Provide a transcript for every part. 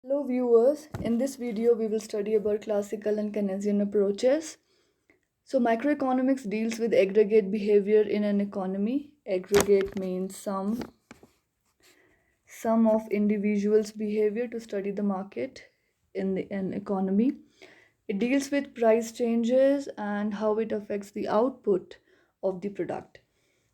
Hello viewers, in this video we will study about classical and Keynesian approaches. So macroeconomics deals with aggregate behavior in an economy. Aggregate means sum of individuals' behavior to study the market in an economy. It deals with price changes and how it affects the output of the product.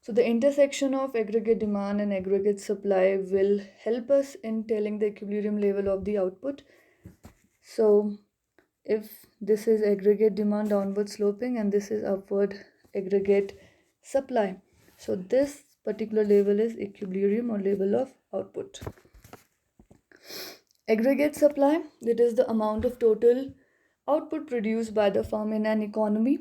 So the intersection of aggregate demand and aggregate supply will help us in telling the equilibrium level of the output. So if this is aggregate demand downward sloping and this is upward aggregate supply, so this particular level is equilibrium or level of output. Aggregate supply, that is the amount of total output produced by the firm in an economy.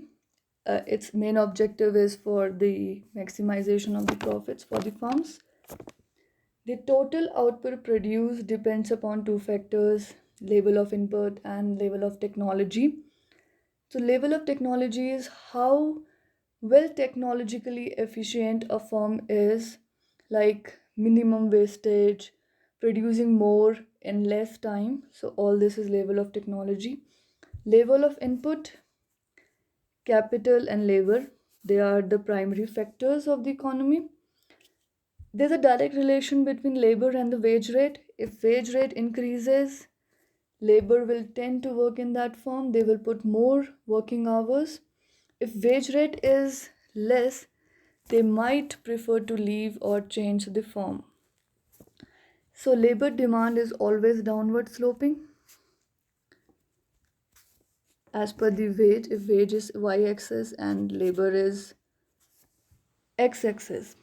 Its main objective is for the maximization of the profits for the firms. The total output produced depends upon two factors: level of input and level of technology. So level of technology is how well technologically efficient a firm is, like minimum wastage, producing more in less time. So all this is level of technology. Level of input, capital and labor, they are the primary factors of the economy. There's a direct relation between labor and the wage rate. If wage rate increases, labor will tend to work in that firm, they will put more working hours. If wage rate is less, they might prefer to leave or change the firm. So labor demand is always downward sloping as per the wage. If wage is y-axis and labor is x-axis.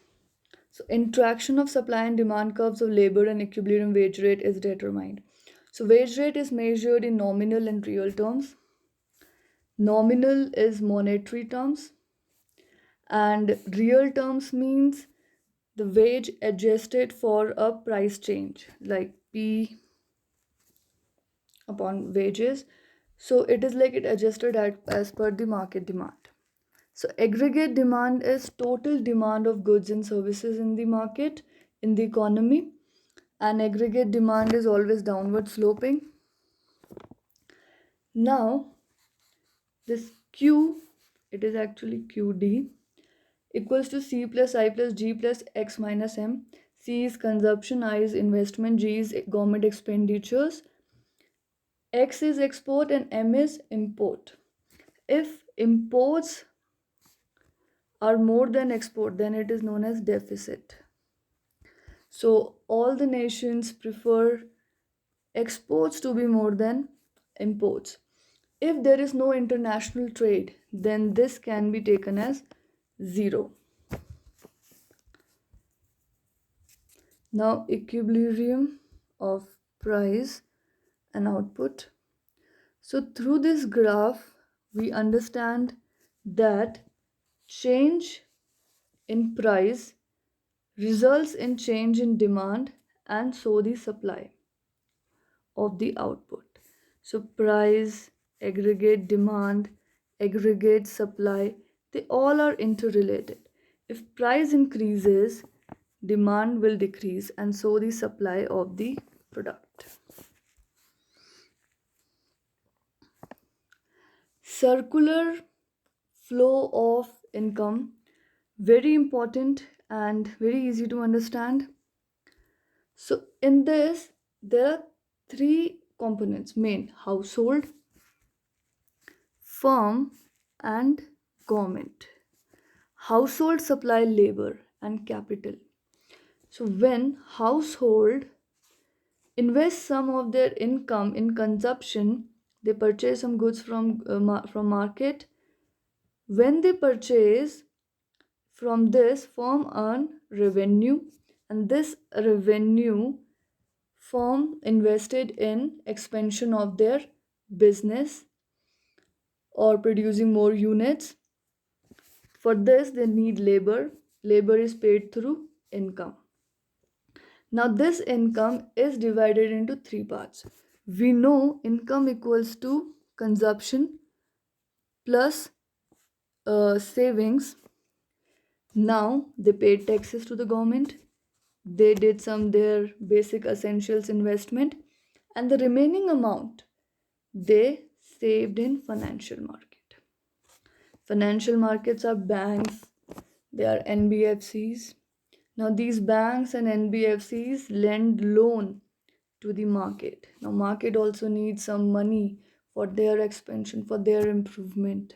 So interaction of supply and demand curves of labor and equilibrium wage rate is determined. So wage rate is measured in nominal and real terms. Nominal is monetary terms and real terms means the wage adjusted for a price change, like P upon wages. So it is like it adjusted as per the market demand. So aggregate demand is total demand of goods and services in the market, in the economy, and aggregate demand is always downward sloping. Now this Q, it is actually QD, equals to C plus I plus G plus X minus M. C is consumption, I is investment, G is government expenditures, X is export and M is import. If imports are more than export, then it is known as deficit. So all the nations prefer exports to be more than imports. If there is no international trade, then this can be taken as zero. Now equilibrium of price and output. So through this graph, we understand that change in price results in change in demand and so the supply of the output. So price, aggregate demand, aggregate supply, they all are interrelated. If price increases, demand will decrease and so the supply of the product. Circular flow of income, very important and very easy to understand. So in this there are three components: main, household, firm and government. Household supply labor and capital. So when household invest some of their income in consumption, they purchase some goods from market. When they purchase, from this firm earn revenue, and this revenue firm invested in expansion of their business or producing more units. For this they need labor. Labor is paid through income. Now this income is divided into three parts. We know income equals to consumption plus savings. Now they paid taxes to the government. They did some their basic essentials investment and the remaining amount they saved in financial market. Financial markets are banks, they are NBFCs. Now these banks and NBFCs lend loan to the market. Now market also needs some money for their expansion, for their improvement.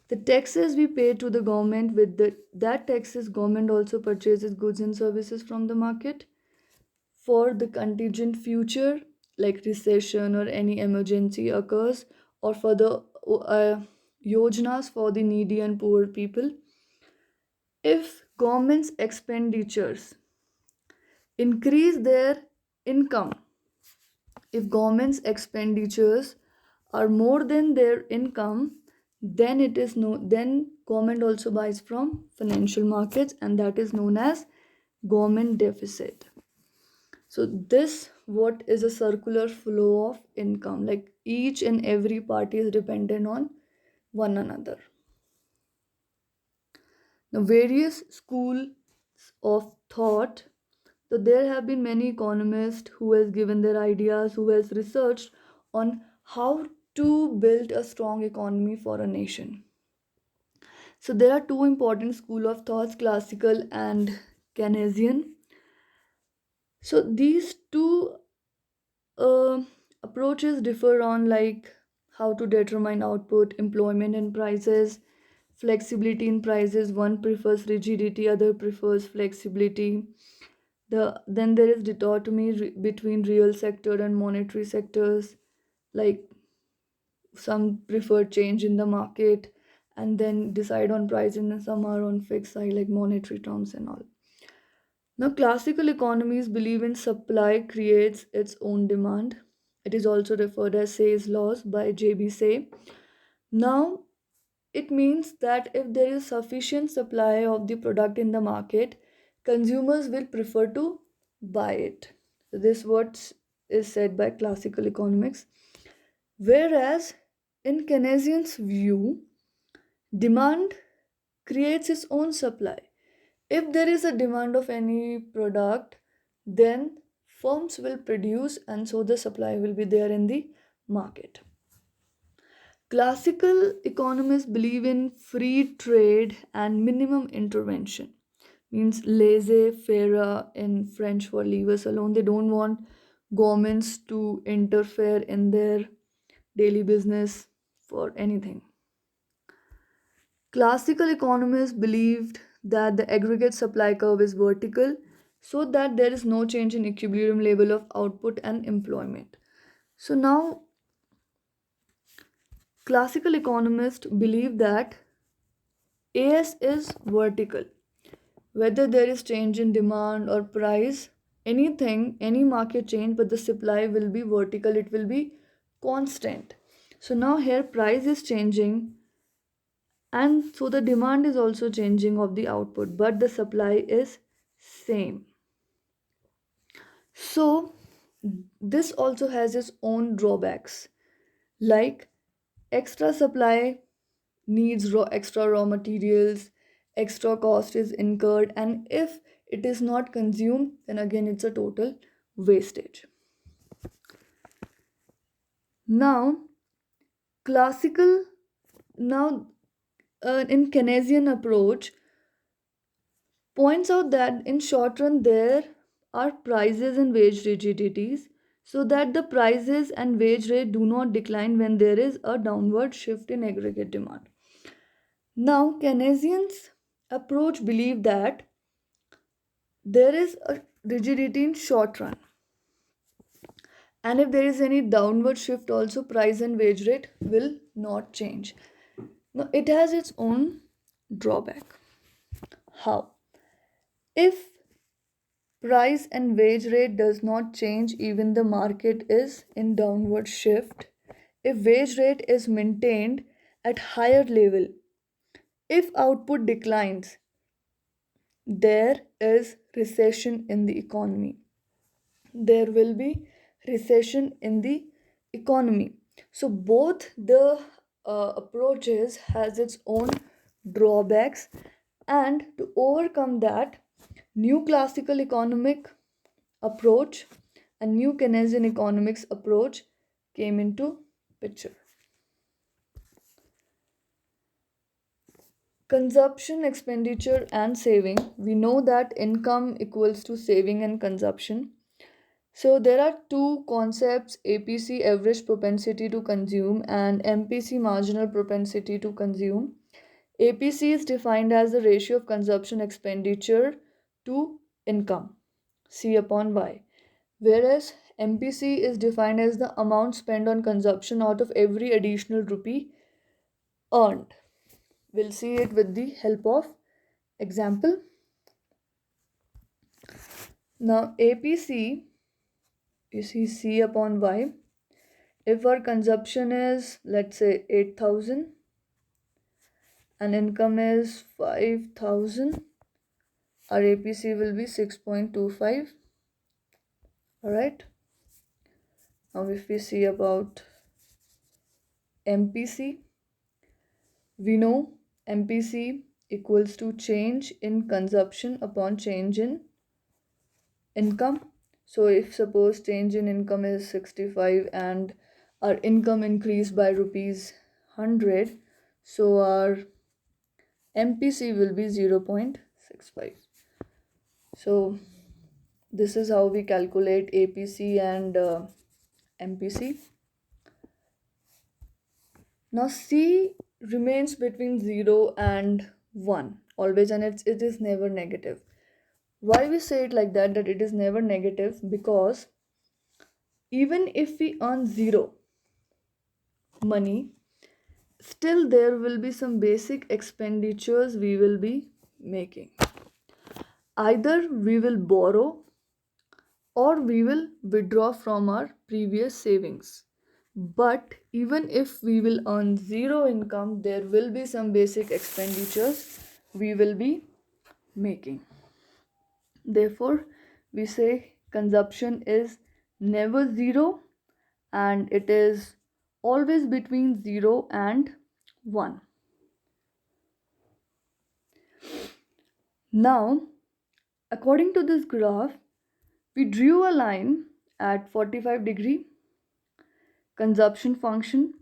The taxes we pay to the government, with that taxes government also purchases goods and services from the market for the contingent future, like recession or any emergency occurs, or for the yojanas for the needy and poor people. If government's expenditures increase their income, if government's expenditures are more than their income, then it is no then government also buys from financial markets, and that is known as government deficit. So this what is a circular flow of income, like each and every party is dependent on one another. Now various schools of thought, so there have been many economists who has given their ideas, who has researched on how to build a strong economy for a nation. So there are two important school of thoughts, classical and Keynesian. So these two uh, approaches differ on like how to determine output, employment and prices, flexibility in prices. One prefers rigidity, other prefers flexibility. Then there is dichotomy between real sector and monetary sectors, like some prefer change in the market and then decide on pricing, and some are on fixed side like monetary terms and all. Now classical economies believe in supply creates its own demand. It is also referred as Say's laws by JB Say. Now it means that if there is sufficient supply of the product in the market, consumers will prefer to buy it. This what is said by classical economics. Whereas in Keynesian's view, demand creates its own supply. If there is a demand of any product, then firms will produce, and so the supply will be there in the market. Classical economists believe in free trade and minimum intervention. Means laissez-faire in French for leave us alone. They don't want governments to interfere in their daily business for anything. Classical economists believed that the aggregate supply curve is vertical so that there is no change in equilibrium level of output and employment. So now classical economists believe that AS is vertical. Whether there is change in demand or price, anything, any market change, but the supply will be vertical, it will be constant. So now here price is changing, and so the demand is also changing of the output, but the supply is same. So this also has its own drawbacks, like extra supply needs extra raw materials, extra cost is incurred, and if it is not consumed, then again it's a total wastage. Now classical now in Keynesian approach points out that in short run there are prices and wage rigidities, so that the prices and wage rate do not decline when there is a downward shift in aggregate demand. Now Keynesians approach believe that there is a rigidity in short run, and if there is any downward shift also price and wage rate will not change. Now it has its own drawback. How? If price and wage rate does not change even the market is in downward shift, if wage rate is maintained at higher level, if output declines, there is recession in the economy. There will be recession in the economy. So both the approaches has its own drawbacks, and to overcome that, new classical economic approach a new Keynesian economics approach came into picture. Consumption, expenditure, and saving. We know that income equals to saving and consumption. So there are two concepts: APC, average propensity to consume, and MPC, marginal propensity to consume. APC is defined as the ratio of consumption expenditure to income, C upon Y. Whereas MPC is defined as the amount spent on consumption out of every additional rupee earned. We'll see it with the help of example. Now APC, you see C upon Y. If our consumption is, let's say, 8,000 and income is 5,000, our APC will be 6.25. Alright. Now if we see about MPC, we know MPC equals to change in consumption upon change in income. So if suppose change in income is 65 and our income increased by rupees 100, so our MPC will be 0.65. So this is how we calculate APC and MPC. Now C remains between 0 and 1 always, and it is never negative. Why we say it like that, that it is never negative? Because even if we earn 0 money, still there will be some basic expenditures we will be making. Either we will borrow or we will withdraw from our previous savings. But even if we will earn 0 income, there will be some basic expenditures we will be making. Therefore, we say consumption is never 0 and it is always between 0 and 1. Now, according to this graph, we drew a line at 45-degree consumption function.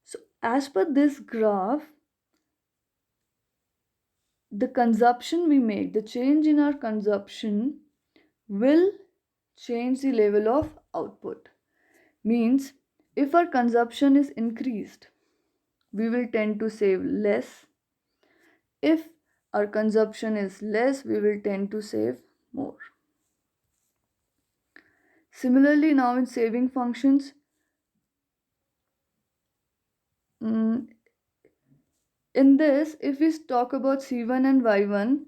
So as per this graph, the consumption we make, the change in our consumption will change the level of output. Means if our consumption is increased, we will tend to save less. If our consumption is less, we will tend to save more. Similarly, now in saving functions, in this, if we talk about C1 and Y1,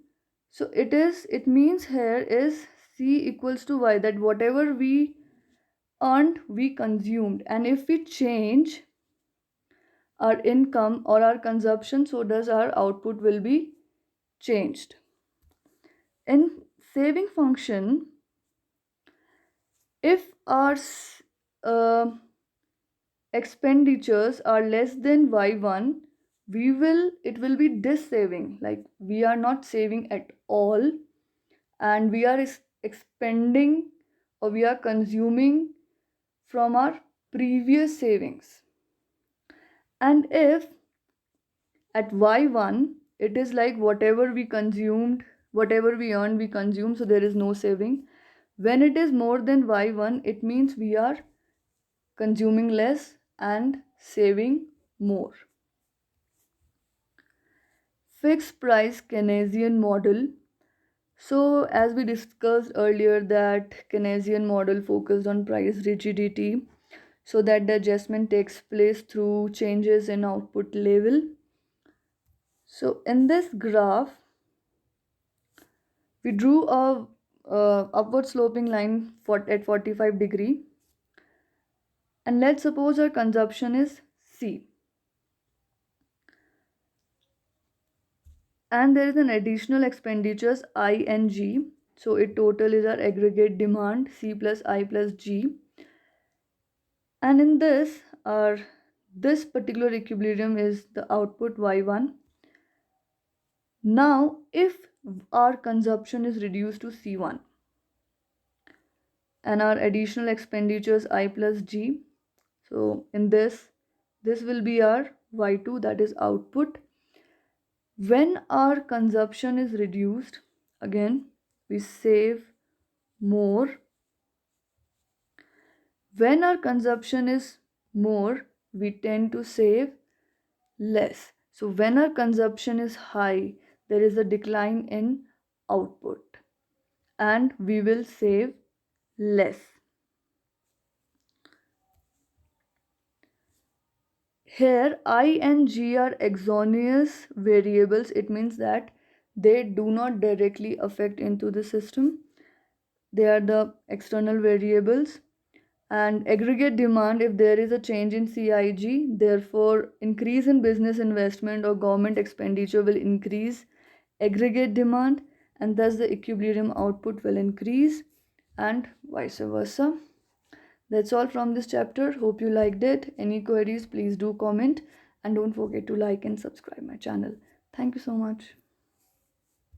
so it means here is C equals to Y, that whatever we earned, we consumed, and if we change our income or our consumption, so does our output will be changed. In saving function, if our expenditures are less than Y1, it will be dis-saving, like we are not saving at all and we are expending or we are consuming from our previous savings. And if at Y1 it is like whatever we consumed, whatever we earned, we consume, so there is no saving. When it is more than Y1, it means we are consuming less and saving more. Fixed price Keynesian model. So as we discussed earlier, that Keynesian model focused on price rigidity, so that the adjustment takes place through changes in output level. So in this graph, we drew a upward sloping line at 45-degree, and let's suppose our consumption is C, and there is an additional expenditures I and G, so it total is our aggregate demand C plus I plus G, and in this this particular equilibrium is the output Y1. Now if our consumption is reduced to C1, and our additional expenditures I plus G. So in this will be our Y2, that is output. When our consumption is reduced, again we save more. When our consumption is more, we tend to save less. So when our consumption is high, there is a decline in output and we will save less. Here I and G are exogenous variables. It means that they do not directly affect into the system. They are the external variables. And aggregate demand, if there is a change in CIG, therefore increase in business investment or government expenditure will increase aggregate demand, and thus the equilibrium output will increase, and vice versa. That's all from this chapter. Hope you liked it. Any queries, please do comment, and don't forget to like and subscribe my channel. Thank you so much.